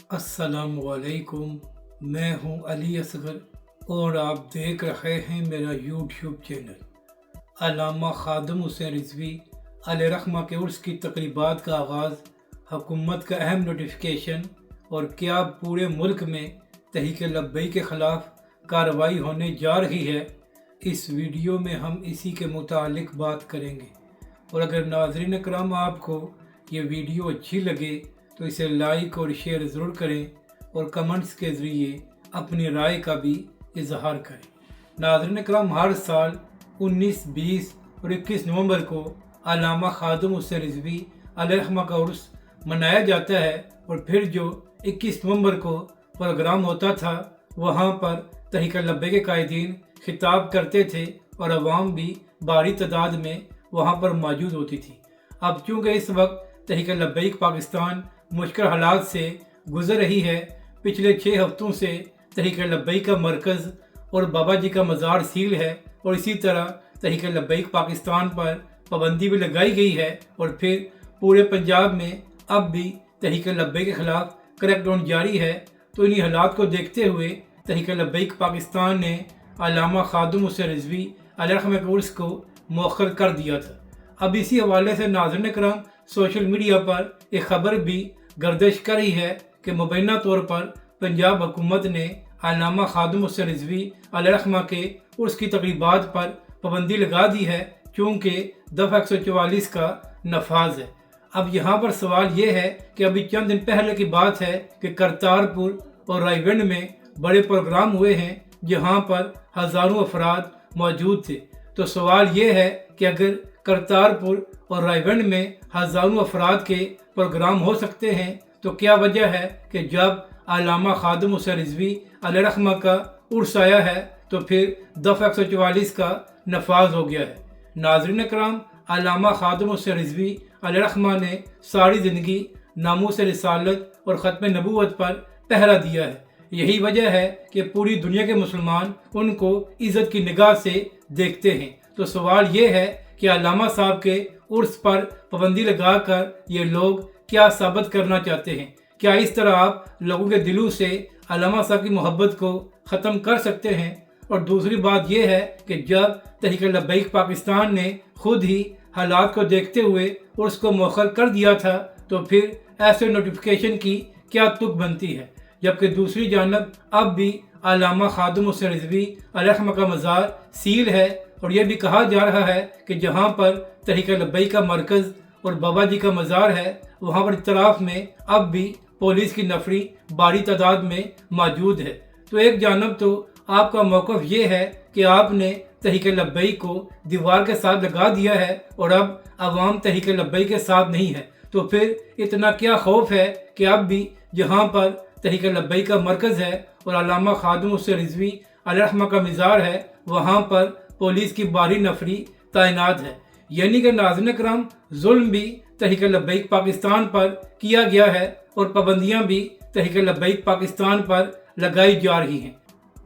अस्सलामुअलैकुम। मैं हूं अली असगर और आप देख रहे हैं मेरा यूट्यूब चैनल। अल्लामा खादिम हुसैन रिजवी अलैहिर्रहमा के उर्स की तकरीबात का आगाज़, हुकूमत का अहम नोटिफिकेशन और क्या पूरे मुल्क में तहरीक लब्बैक के ख़िलाफ़ कार्रवाई होने जा रही है, इस वीडियो में हम इसी के मुतालिक बात करेंगे। और अगर नाज़रीन इकराम आपको ये वीडियो अच्छी लगे तो इसे लाइक और शेयर ज़रूर करें और कमेंट्स के ज़रिए अपनी राय का भी इजहार करें। नाज़रीन इकराम, हर साल 19, 20 और 21 नवंबर को अल्लामा खादिम हुसैन रिजवी अलैहिर्रहमा का उर्स मनाया जाता है और फिर जो 21 नवंबर को प्रोग्राम होता था वहाँ पर तहरीक लब्बैक के कायदीन खिताब करते थे और अवाम भी भारी तादाद में वहाँ पर मौजूद होती थी। अब चूँकि इस वक्त तहरीक लब्बैक पाकिस्तान मुश्किल हालात से गुजर रही है, पिछले 6 हफ्तों से तहरीक लब्बैक का मरकज़ और बाबा जी का मज़ार सील है और इसी तरह तहरीक लब्बैक पाकिस्तान पर पाबंदी भी लगाई गई है और फिर पूरे पंजाब में अब भी तहरीक लब्बैक के ख़िलाफ़ क्रैकडाउन जारी है। तो इन्हीं हालात को देखते हुए तहरीक लब्बैक पाकिस्तान ने अल्लामा खादिम हुसैन रिजवी अलैहिर्रहमा के उर्स को मौखर कर दिया था। अब इसी हवाले से नाज़रीन इकराम, सोशल मीडिया पर एक ख़बर भी गर्दिश कर रही है कि मुबैना तौर पर पंजाब हुकूमत ने अल्लामा खादिम हुसैन रिजवी अलैहिर्रहमा के उर्स की तकरीबात पर पाबंदी लगा दी है, चूँकि दफ़ा 144 का नफाज है। अब यहाँ पर सवाल ये है कि अभी चंद दिन पहले की बात है कि करतारपुर और रायगढ़ में बड़े प्रोग्राम हुए हैं जहाँ पर हज़ारों अफराद मौजूद थे। तो सवाल ये है कि अगर करतारपुर और रायगढ़ में हज़ारों अफराद के प्रोग्राम हो सकते हैं तो क्या वजह है कि जब अल्लामा खादिम हुसैन रिजवी अलैहिर्रहमा का उर्स आया है तो फिर दफ़ा 144 का नफाज हो गया है। नाज़रीन इकराम, अल्लामा खादिम हुसैन रिजवी अलैहिर्रहमा ने सारी ज़िंदगी नामूस रिसालत और ख़त्म नबूवत पर पहरा दिया है। यही वजह है कि पूरी दुनिया के मुसलमान उनको इज़्ज़त की निगाह से देखते हैं। तो सवाल ये है कि अल्लामा साहब के उर्स पर पाबंदी लगाकर ये लोग क्या साबित करना चाहते हैं? क्या इस तरह आप लोगों के दिलों से अल्लामा साहब की मोहब्बत को ख़त्म कर सकते हैं? और दूसरी बात यह है कि जब तहरीक लब्बैक पाकिस्तान ने खुद ही हालात को देखते हुए उर्स को मौखर कर दिया था तो फिर ऐसे नोटिफिकेशन की क्या तुक बनती है? जबकि दूसरी जानब अब भी अल्लामा खादिम हुसैन रिजवी अलैहिर्रहमा का मज़ार सील है और यह भी कहा जा रहा है कि जहाँ पर तहरीक लब्बैक का मरकज़ और बाबा जी का मज़ार है वहाँ पर इतराफ़ में अब भी पुलिस की नफरी भारी तादाद में मौजूद है। तो एक जानब तो आपका मौक़िफ़ ये है कि आपने तहरीक लब्बैक को दीवार के साथ लगा दिया है और अब अवाम तहरीक लब्बैक के साथ नहीं है, तो फिर इतना क्या खौफ है कि अब भी जहाँ पर तहरीक लब्बैक का मरकज़ है और अल्लामा खादिम हुसैन रिजवी अलैहिर्रहमा का मज़ार है वहाँ पर पुलिस की भारी नफरी तैनात है। यानी कि नाज़रीन इकराम, जुल्म भी तहरीक लब्बैक पाकिस्तान पर किया गया है और पाबंदियाँ भी तहरीक लब्बैक पाकिस्तान पर लगाई जा रही हैं।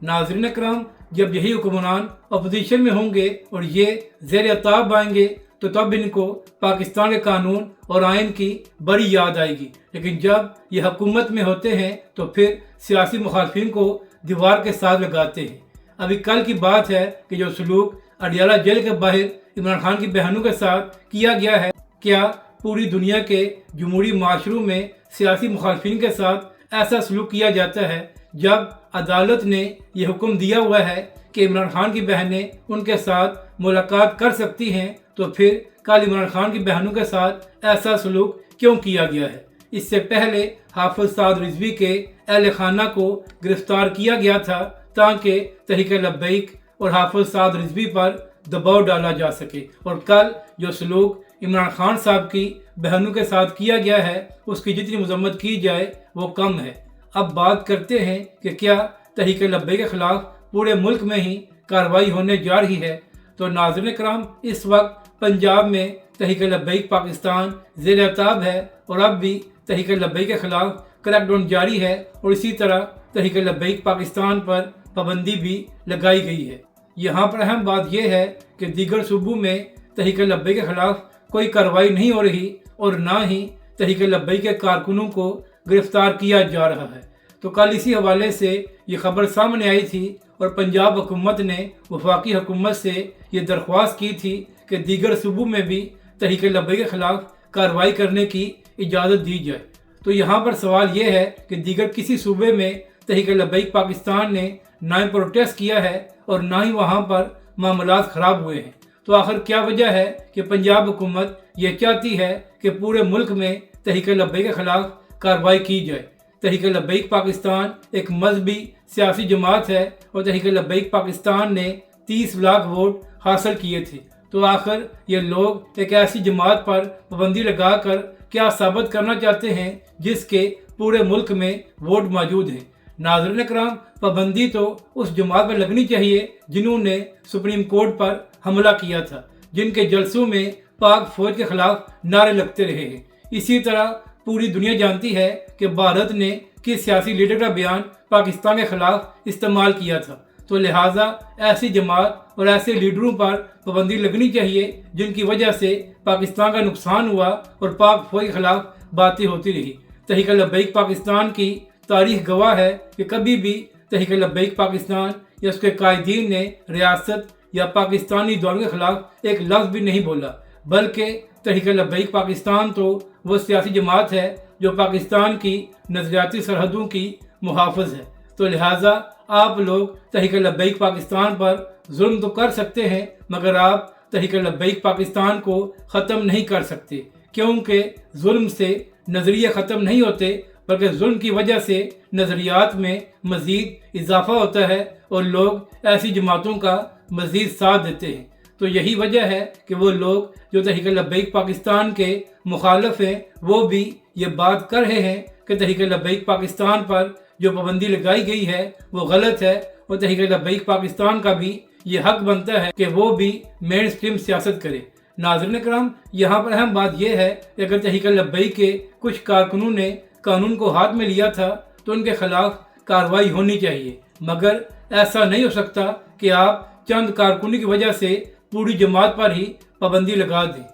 नाज़रीन इकराम, जब यही हुक्मरान अपोजिशन में होंगे और ये ज़ेर अताब आएंगे तो तब इनको पाकिस्तान के कानून और आइन की बड़ी याद आएगी, लेकिन जब ये हुकूमत में होते हैं तो फिर सियासी मुखालफिन को दीवार के साथ लगाते हैं। अभी कल की बात है कि जो सलूक अडियाला जेल के बाहर इमरान खान की बहनों के साथ किया गया है, क्या पूरी दुनिया के जमहूरी माशरों में सियासी मुखालफिन के साथ ऐसा सलूक किया जाता है? जब अदालत ने यह हुक्म दिया हुआ है कि इमरान खान की बहनें उनके साथ मुलाकात कर सकती हैं, तो फिर कल इमरान खान की बहनों के साथ ऐसा सलूक क्यों किया गया है? इससे पहले हाफिज साद रिजवी के अहल खाना को गिरफ्तार किया गया था ताकि तहरीक लब्बैक और हाफिज साद रिजवी पर दबाव डाला जा सके, और कल जो सलूक इमरान खान साहब की बहनों के साथ किया गया है उसकी जितनी मजम्मत की जाए वो कम है। अब बात करते हैं कि क्या तहरीक लब्बैक के ख़िलाफ़ पूरे मुल्क में ही कार्रवाई होने जा रही है? तो नाज़रीन इकराम, इस वक्त पंजाब में तहरीक लब्बैक पाकिस्तान ज़ेर अताब है और अब भी तहरीक लब्बैक के ख़िलाफ़ क्रैकडाउन जारी है और इसी तरह तहरीक लब्बैक पाकिस्तान पर पाबंदी भी लगाई गई है। यहाँ पर अहम बात यह है कि दीगर सूबों में तहरीक लब्बैक के ख़िलाफ़ कोई कार्रवाई नहीं हो रही और ना ही तहरीक लब्बैक के कारकुनों को गिरफ्तार किया जा रहा है। तो कल इसी हवाले से ये खबर सामने आई थी और पंजाब हुकूमत ने वफाकी हुकूमत से ये दरख्वास्त की थी कि दीगर सूबों में भी तहरीक लब्बैक के ख़िलाफ़ कार्रवाई करने की इजाज़त दी जाए। तो यहाँ पर सवाल ये है कि दीगर किसी सूबे में तहरीक लब्बैक पाकिस्तान ने ना ही प्रोटेस्ट किया है और ना ही वहाँ पर मामलात ख़राब हुए हैं। तो आखिर क्या वजह है कि पंजाब हुकूमत ये चाहती है कि पूरे मुल्क में तहरीक लब्बैक के ख़िलाफ़ कार्रवाई की जाए। तहरीक लब्बैक पाकिस्तान एक मजहबी सियासी जमात है और तहरीक लब्बैक पाकिस्तान ने 30 लाख वोट हासिल किए थे। तो आखिर ये लोग एक ऐसी जमात पर पाबंदी लगाकर क्या साबित करना चाहते हैं जिसके पूरे मुल्क में वोट मौजूद हैं। नाज़रीन इकराम, पाबंदी तो उस जमात पर लगनी चाहिए जिन्होंने सुप्रीम कोर्ट पर हमला किया था, जिनके जलसों में पाक फौज के खिलाफ नारे लगते रहे हैं। इसी तरह पूरी दुनिया जानती है कि भारत ने किस सियासी लीडर का बयान पाकिस्तान के खिलाफ इस्तेमाल किया था। तो लिहाजा ऐसी जमात और ऐसे लीडरों पर पाबंदी लगनी चाहिए जिनकी वजह से पाकिस्तान का नुकसान हुआ और पाक फौज के खिलाफ बातें होती रही। तहरीक लब्बैक पाकिस्तान की तारीख गवाह है कि कभी भी तहरीक लब्बैक पाकिस्तान या उसके कायदीन ने रियासत या पाकिस्तानी दौर के खिलाफ एक लफ्ज़ भी नहीं बोला, बल्कि तहरीक लब्बैक पाकिस्तान तो वो सियासी जमात है जो पाकिस्तान की नज़रियाती सरहदों की मुहाफ़िज़ है। तो लिहाजा आप लोग तहरीक लब्बैक पाकिस्तान पर जुल्म तो कर सकते हैं, मगर आप तहरीक लब्बैक पाकिस्तान को ख़त्म नहीं कर सकते, क्योंकि जुल्म से नज़रिए ख़त्म नहीं होते, बल्कि जुल्म की वजह से नज़रियात में मज़ीद इजाफा होता है और लोग ऐसी जमातों का मज़ीद साथ देते हैं। तो यही वजह है कि वो लोग जो तहरीक लब्बैक पाकिस्तान के मुखालिफ हैं वो भी ये बात कर रहे हैं कि तहरीक लब्बैक पाकिस्तान पर जो पाबंदी लगाई गई है वो गलत है और तहरीक लब्बैक पाकिस्तान का भी ये हक बनता है कि वो भी मेन स्ट्रीम सियासत करे। नाज़रीन इकराम, यहाँ पर अहम बात यह है कि अगर तहरीक लब्बैक के कुछ कारकुनों ने कानून को हाथ में लिया था तो उनके खिलाफ कार्रवाई होनी चाहिए, मगर ऐसा नहीं हो सकता कि आप चंद कारकुनों की वजह से पूरी जमात पर ही पाबंदी लगा दें।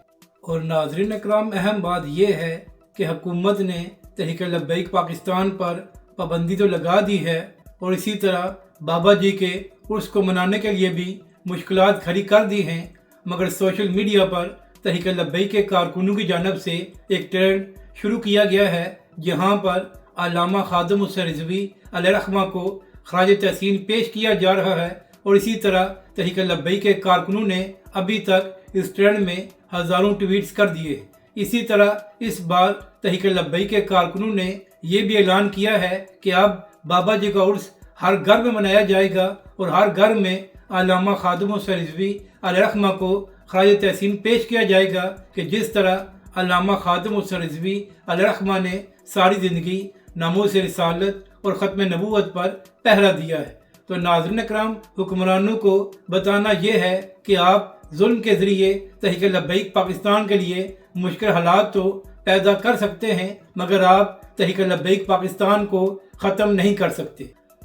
और नाज़रीन इकराम, अहम बात यह है कि हुकूमत ने तहरीक लब्बैक पाकिस्तान पर पाबंदी तो लगा दी है और इसी तरह बाबा जी के उर्स को मनाने के लिए भी मुश्किलात खड़ी कर दी हैं, मगर सोशल मीडिया पर तहरीक लब्बैक के कारकुनों की जानब से एक ट्रेंड शुरू किया गया है जहाँ पर अल्लामा खादिम हुसैन रिजवी अलैहिर्रहमा को खराज तहसीन पेश किया जा रहा है। और इसी तरह तहरीक लब्बैक के कारकुनों ने अभी तक इस ट्रेंड में हज़ारों ट्वीट्स कर दिए। इसी तरह इस बार तहरीक लब्बैक के कारकुनों ने यह भी ऐलान किया है कि अब बाबा जी का उर्स हर घर में मनाया जाएगा और हर घर में अल्लामा खादिम हुसैन रिजवी अलैहिर्रहमा को खराज तहसीन पेश किया जाएगा कि जिस तरह अल्लामा खादिम हुसैन रिजवी अलैहिर्रहमा ने सारी ज़िंदगी नामूस रिसालत और ख़त्म नबूवत पर पहरा दिया है। तो नाज़रीन इकराम, हुक्मरानों को बताना यह है कि आप जुल्म के ज़रिए तहरीक लब्बैक पाकिस्तान के लिए मुश्किल हालात तो पैदा कर सकते हैं, मगर आप तहरीक लब्बैक पाकिस्तान को ख़त्म नहीं कर सकते।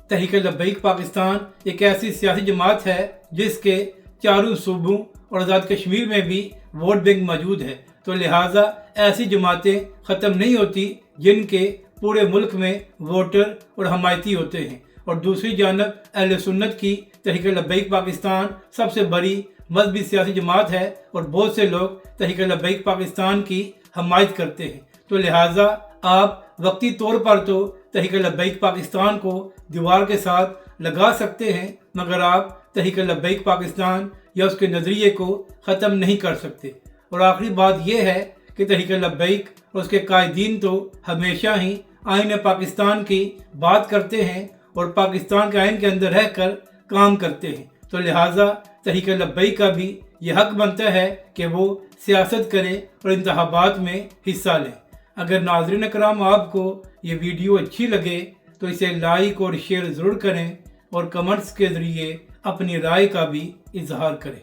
तहरीक लब्बैक पाकिस्तान एक ऐसी सियासी जमात है जिसके चारों सूबों और आज़ाद कश्मीर में भी वोट बैंक मौजूद है। तो लिहाजा ऐसी जमातें ख़त्म नहीं होती जिनके पूरे मुल्क में वोटर और हमायती होते हैं। और दूसरी जानब अहले सुन्नत की तहरीक लब्बैक पाकिस्तान सबसे बड़ी मजहबी सियासी जमात है और बहुत से लोग तहरीक लब्बैक पाकिस्तान की हमायत करते हैं। तो लिहाजा आप वक्ती तौर पर तो तहरीक लब्बैक पाकिस्तान को दीवार के साथ लगा सकते हैं, मगर आप तहरीक लब्बैक पाकिस्तान या उसके नज़रिए को ख़त्म नहीं कर सकते। और आखिरी बात यह है कि तहरीक लब्बैक और उसके कायदीन तो हमेशा ही आईन पाकिस्तान की बात करते हैं और पाकिस्तान के आईन के अंदर रहकर काम करते हैं। तो लिहाजा तहरीक लब्बैक का भी यह हक बनता है कि वो सियासत करें और इंतखाबात में हिस्सा लें। अगर नाज़रीन इकराम आपको ये वीडियो अच्छी लगे तो इसे लाइक और शेयर ज़रूर करें और कमेंट्स के ज़रिए अपनी राय का भी इजहार करें।